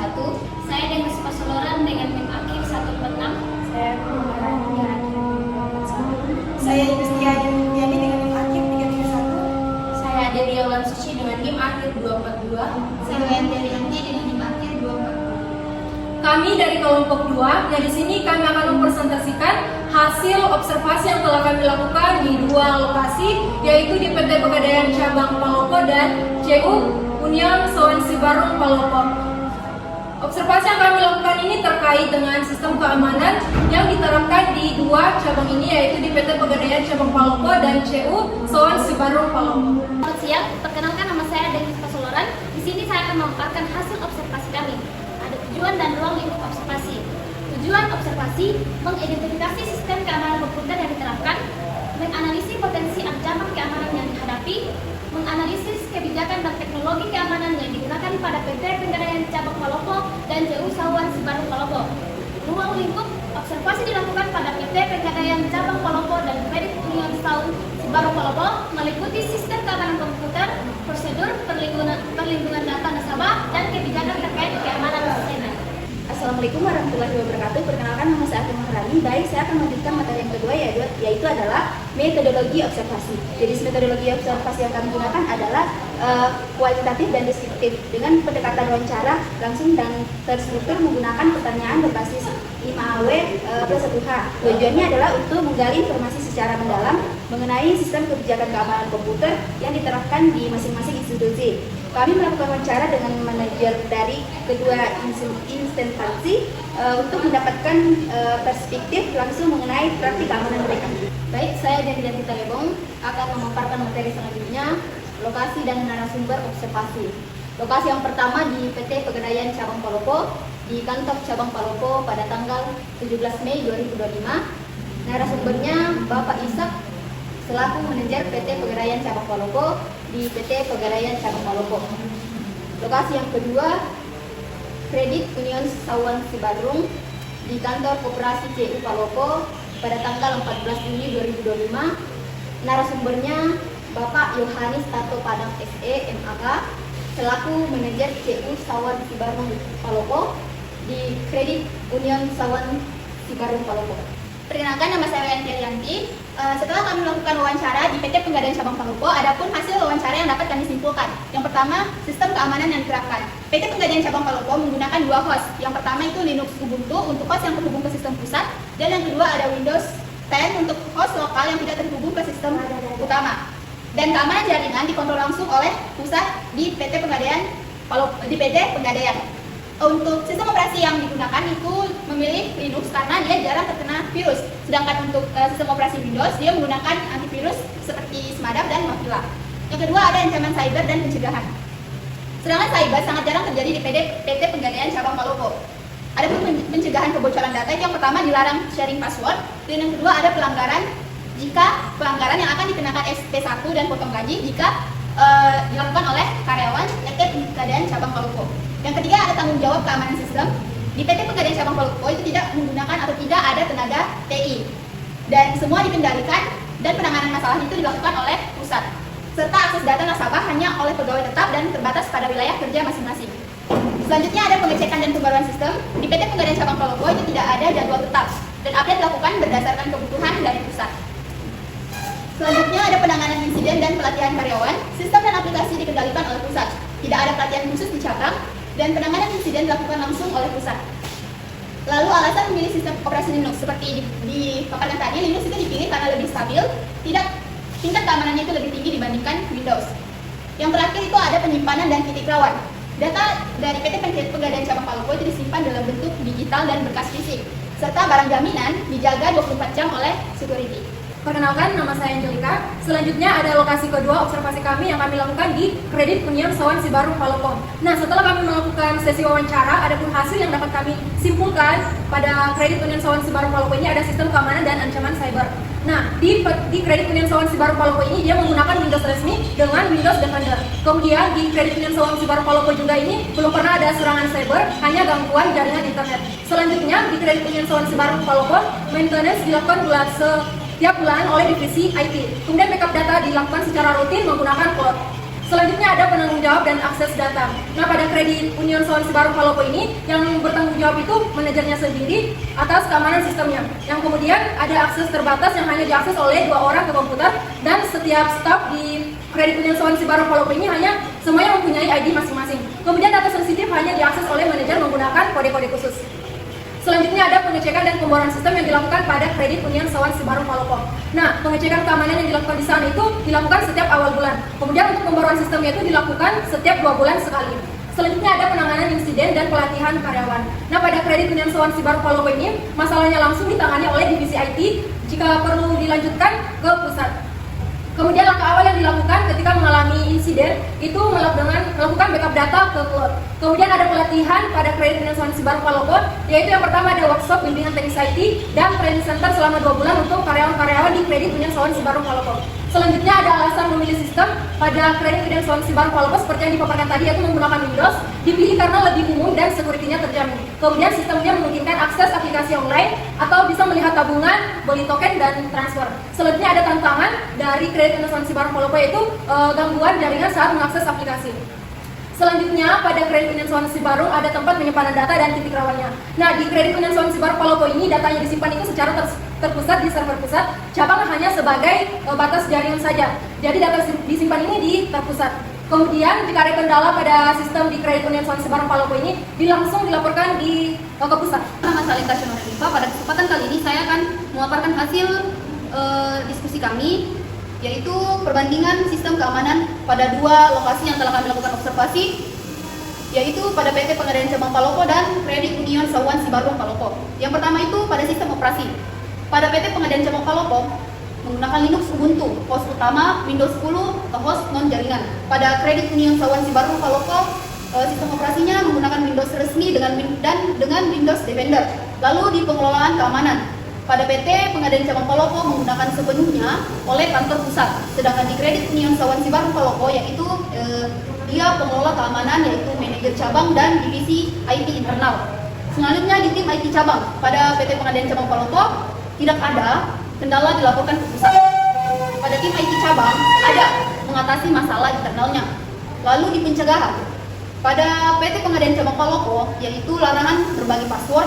1. Saya Demes Pasoloran dengan NIM akhir 146. Saya Kumara dengan akhir 241. Saya Yustiani dengan NIM akhir 331. Saya Delia Wansuci dengan NIM akhir 242. Saya Yanti Arianti dengan NIM akhir 242. Kami dari kelompok 2, yang di sini kami akan mempresentasikan hasil observasi yang telah kami lakukan di 2 lokasi, yaitu di PT Pegadaian Cabang Palopo dan CU Union Sawansi Barung Palopo. Observasi yang kami lakukan ini terkait dengan sistem keamanan yang diterapkan di 2 cabang ini, yaitu di PT Pegadaian Cabang Palopo dan CU Sawansi Barung Palopo. Selamat siang, perkenalkan nama saya Demes Pasoloran. Di sini saya akan memaparkan hasil observasi kami. Ada tujuan dan ruang lingkup observasi. Tujuan observasi mengidentifikasi sistem keamanan komputer yang diterapkan, menganalisis potensi ancaman keamanan yang dihadapi, menganalisis kebijakan dan teknologi keamanan yang digunakan pada PT Pegadaian Cabang Palopo dan CU Sawansi Barung Palopo. Ruang lingkup observasi dilakukan pada PT Pegadaian Cabang Palopo dan Kredit Union Sawansi Barung Palopo meliputi sistem keamanan komputer, prosedur perlindungan data nasabah, dan kebijakan terkait keamanan sistemnya. Assalamualaikum warahmatullahi wabarakatuh. Perkenalkan, nama saya Atin Maharani. Baik, saya akan melanjutkan materi yang kedua, yaitu adalah metodologi observasi. Jadi metodologi observasi yang kami gunakan adalah kualitatif dan deskriptif dengan pendekatan wawancara langsung dan terstruktur menggunakan pertanyaan berbasis 5W plus 1H. Tujuannya adalah untuk menggali informasi secara mendalam mengenai sistem kebijakan keamanan komputer yang diterapkan di masing-masing institusi. Kami melakukan wawancara dengan manajer dari kedua instansi untuk mendapatkan perspektif langsung mengenai praktik keamanan mereka. Baik, saya Janti Talebong akan memaparkan materi selanjutnya, lokasi dan narasumber observasi. Lokasi yang pertama di PT Pegadaian Cabang Palopo, di kantor Cabang Palopo pada tanggal 17 Mei 2025. Narasumbernya Bapak Ishak selaku manajer PT Pegadaian Cabang Palopo di PT Pegadaian Cabang Palopo. Lokasi yang kedua, Kredit Union Sawansi Barung di kantor Koperasi CU Palopo pada tanggal 14 Juni 2025. Narasumbernya Bapak Yohanis Tato Padang SE MAK selaku manajer CU Sawansi Barung Palopo di Kredit Union Sawansi Barung Palopo. Perkenalkan, nama saya Yanti Arianti. Setelah kami melakukan wawancara di PT Pegadaian Cabang Palopo, adapun hasil wawancara yang dapat kami simpulkan. Yang pertama, sistem keamanan yang diterapkan. PT Pegadaian Cabang Palopo menggunakan 2 host. Yang pertama itu Linux Ubuntu untuk host yang terhubung ke sistem pusat, dan yang kedua ada Windows 10 untuk host lokal yang tidak terhubung ke sistem utama. Dan keamanan jaringan dikontrol langsung oleh pusat di PT Pegadaian Palopo, di PT Pegadaian. Untuk sistem operasi yang digunakan itu memilih Linux karena dia jarang terkena virus. Sedangkan untuk sistem operasi Windows, dia menggunakan antivirus seperti Smadap dan Mozilla. Yang kedua ada ancaman cyber dan pencegahan. Sedangkan cyber sangat jarang terjadi di PT Pegadaian Cabang Palopo. Ada pencegahan kebocoran data, itu yang pertama dilarang sharing password, dan yang kedua ada pelanggaran yang akan dikenakan SP1 dan potong gaji jika dilakukan oleh karyawan PT Pegadaian Cabang Palopo. Yang ketiga ada tanggung jawab keamanan sistem. Di PT Pegadaian Cabang Palopo itu tidak menggunakan atau tidak ada tenaga TI, dan semua dikendalikan dan penanganan masalah itu dilakukan oleh pusat, serta akses data nasabah hanya oleh pegawai tetap dan terbatas pada wilayah kerja masing-masing. Selanjutnya ada pengecekan dan pembaruan sistem. Di PT Pegadaian Cabang Palopo itu tidak ada jadwal tetap dan update dilakukan berdasarkan kebutuhan dari pusat. Selanjutnya ada penanganan insiden dan pelatihan karyawan. Sistem dan aplikasi dikendalikan oleh pusat. Tidak ada pelatihan khusus di cabang, dan penanganan insiden dilakukan langsung oleh pusat. Lalu alasan memilih sistem operasi Linux seperti dipaparkan tadi, Linux itu dipilih karena lebih stabil, tingkat keamanannya itu lebih tinggi dibandingkan Windows. Yang terakhir itu ada penyimpanan dan titik rawan. Data dari PT Pegadaian Cabang Palopo itu disimpan dalam bentuk digital dan berkas fisik, serta barang jaminan dijaga 24 jam oleh security. Perkenalkan, nama saya Angelika. Selanjutnya ada lokasi kedua observasi kami yang kami lakukan di Kredit Union Sawansi Barung Palopo. Nah, setelah kami melakukan sesi wawancara, ada pun hasil yang dapat kami simpulkan pada Kredit Union Sawansi Barung Palopo ini ada sistem keamanan dan ancaman cyber. Nah, di Kredit Union Sawansi Barung Palopo ini dia menggunakan Windows resmi dengan Windows Defender. Kemudian di Kredit Union Sawansi Barung Palopo juga ini belum pernah ada serangan cyber, hanya gangguan jaringan internet. Selanjutnya di Kredit Union Sawansi Barung Palopo, maintenance dilakukan setiap bulan oleh divisi IT. Kemudian backup data dilakukan secara rutin menggunakan cloud. Selanjutnya ada penanggung jawab dan akses data. Nah, pada Kredit Union Sawan Sibarung Palopo ini, yang bertanggung jawab itu manajernya sendiri atas keamanan sistemnya. Yang kemudian ada akses terbatas yang hanya diakses oleh 2 orang ke komputer, dan setiap staf di Kredit Union Sawan Sibarung Palopo ini hanya semuanya mempunyai ID masing-masing. Kemudian data sensitif hanya diakses oleh manajer menggunakan kode-kode khusus. Selanjutnya ada pengecekan dan pemboran sistem yang dilakukan pada Kredit Union Sawan Sibarung Palopo. Nah, pengecekan keamanan yang dilakukan di sana itu dilakukan setiap awal bulan. Kemudian untuk pemboran sistemnya itu dilakukan setiap 2 bulan sekali. Selanjutnya ada penanganan insiden dan pelatihan karyawan. Nah, pada Kredit Union Sawan Sibarung Palopo ini, masalahnya langsung ditangani oleh divisi IT jika perlu dilanjutkan ke pusat. Kemudian langkah awal yang dilakukan ketika mengalami insiden itu melakukan backup data ke cloud. Kemudian ada pelatihan pada Kredit Union Sawan Sibarung Palopo, yaitu yang pertama ada workshop bimbingan teknis IT dan training center selama 2 bulan untuk karyawan-karyawan di Kredit Union Sawan Sibarung Palopo. Selanjutnya ada alasan memilih sistem pada Kredit Union Sawan Sibarung Palopo seperti yang dipaparkan tadi, yaitu menggunakan Windows, dipilih karena lebih umum dan security-nya terjamin. Kemudian sistemnya memungkinkan akses aplikasi online atau bisa melihat tabungan, beli token, dan transfer. Selanjutnya ada tantangan dari Kredit Union Sawan Sibarung Palopo, yaitu gangguan jaringan saat mengakses aplikasi. Selanjutnya, pada Kredit Union Sawan Sibarung ada tempat penyimpanan data dan titik rawannya. Nah, di Kredit Union Sawan Sibarung Palopo ini datanya disimpan itu secara terpusat di server pusat, cabang hanya sebagai batas jaringan saja. Jadi data disimpan ini di terpusat. Kemudian jika ada kendala pada sistem di Kredit Union Sawan Sibarung Palopo ini, langsung dilaporkan ke pusat. Nama saya Linda Syonorifa. Pada kesempatan kali ini saya akan memaparkan hasil diskusi kami, yaitu perbandingan sistem keamanan pada 2 lokasi yang telah kami lakukan observasi, yaitu pada PT Pegadaian Cabang Palopo dan Kredit Union Sawan Sibarung Palopo. Yang pertama itu pada sistem operasi. Pada PT Pegadaian Cabang Palopo menggunakan Linux Ubuntu, host utama Windows 10 atau host non jaringan. Pada Kredit Union Sawan Sibarung Palopo, sistem operasinya menggunakan Windows resmi dengan Windows Defender. Lalu di pengelolaan keamanan, pada PT Pegadaian Cabang Palopo menggunakan sepenuhnya oleh kantor pusat, sedangkan di Kredit Union Sawan Sibarung Palopo yaitu dia pengelola keamanan, yaitu manajer cabang dan divisi IT internal. Selanjutnya di tim IT cabang, pada PT Pegadaian Cabang Palopo tidak ada kendala dilaporkan ke pusat. Pada tim IT cabang ada mengatasi masalah internalnya. Lalu di pencegahan, pada PT Pegadaian Cabang Palopo yaitu larangan berbagi password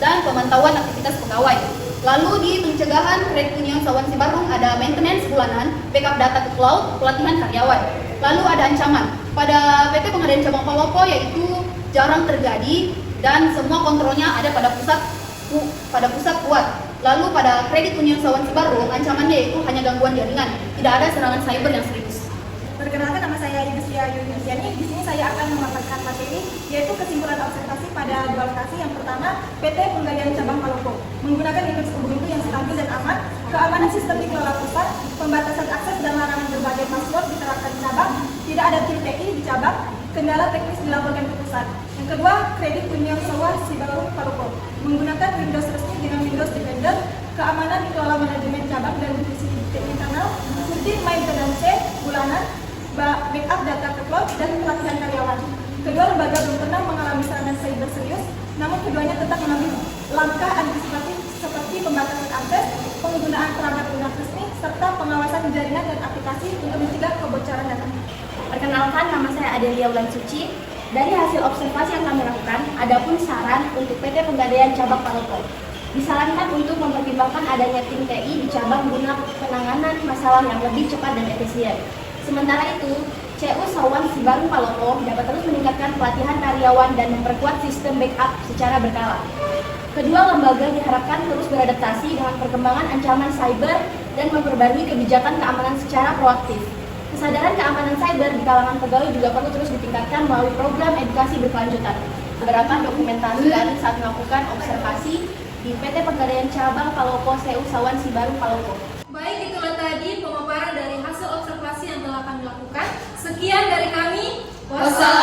dan pemantauan aktivitas pegawai. Lalu di pencegahan Kredit Union Sawan Sibarung ada maintenance bulanan, backup data ke cloud, pelatihan karyawan. Lalu ada ancaman. Pada PT Pegadaian Cabang Palopo yaitu jarang terjadi dan semua kontrolnya ada pada pusat kuat. Lalu pada Kredit Union Sawan Sibarung ancamannya yaitu hanya gangguan jaringan, tidak ada serangan cyber yang serius. Perkenalkan, nama saya Yudhistira Yuniani. Di sini saya akan memaparkan materi, yaitu kesimpulan observasi pada 2 lokasi. Yang pertama, PT Pegadaian Cabang Palopo menggunakan Linux Ubuntu yang stabil dan aman, keamanan sistem dikelola pusat, pembatasan akses dan larangan berbagai password diterapkan di cabang, tidak ada tim TI di cabang, kendala teknis dilaporkan ke pusat. Yang kedua, Kredit Union Sawan Sibarung Palopo menggunakan Windows resmi dengan Windows Defender, keamanan dikelola manajemen cabang dan divisi internal, rutin maintenance bulanan, backup data ke cloud, dan pelatihan karyawan. Kedua lembaga belum pernah mengalami serangan cyber serius, namun keduanya tetap mengambil langkah antisipatif seperti pembatasan akses, penggunaan perangkat lunak resmi, serta pengawasan jaringan dan aplikasi untuk mencegah kebocoran data. Perkenalkan, nama saya Adelia Wulan Suci. Dari hasil observasi yang kami lakukan, adapun saran untuk PT Pegadaian Cabang Palopo. Disarankan untuk mempertimbangkan adanya tim TI di cabang guna penanganan masalah yang lebih cepat dan efisien. Sementara itu, CU Sawan Sibarung Palopo dapat terus meningkatkan pelatihan karyawan dan memperkuat sistem backup secara berkala. Kedua lembaga diharapkan terus beradaptasi dengan perkembangan ancaman cyber dan memperbarui kebijakan keamanan secara proaktif. Kesadaran keamanan cyber di kalangan pegawai juga perlu terus ditingkatkan melalui program edukasi berkelanjutan. Beberapa dokumentasikan saat melakukan observasi di PT Pegadaian Cabang Palopo CU Sawan Sibarung Palopo. Baik, itulah tadi pemaparan dari hasil observasi yang telah kami lakukan. Sekian dari kami. Wassalamualaikum.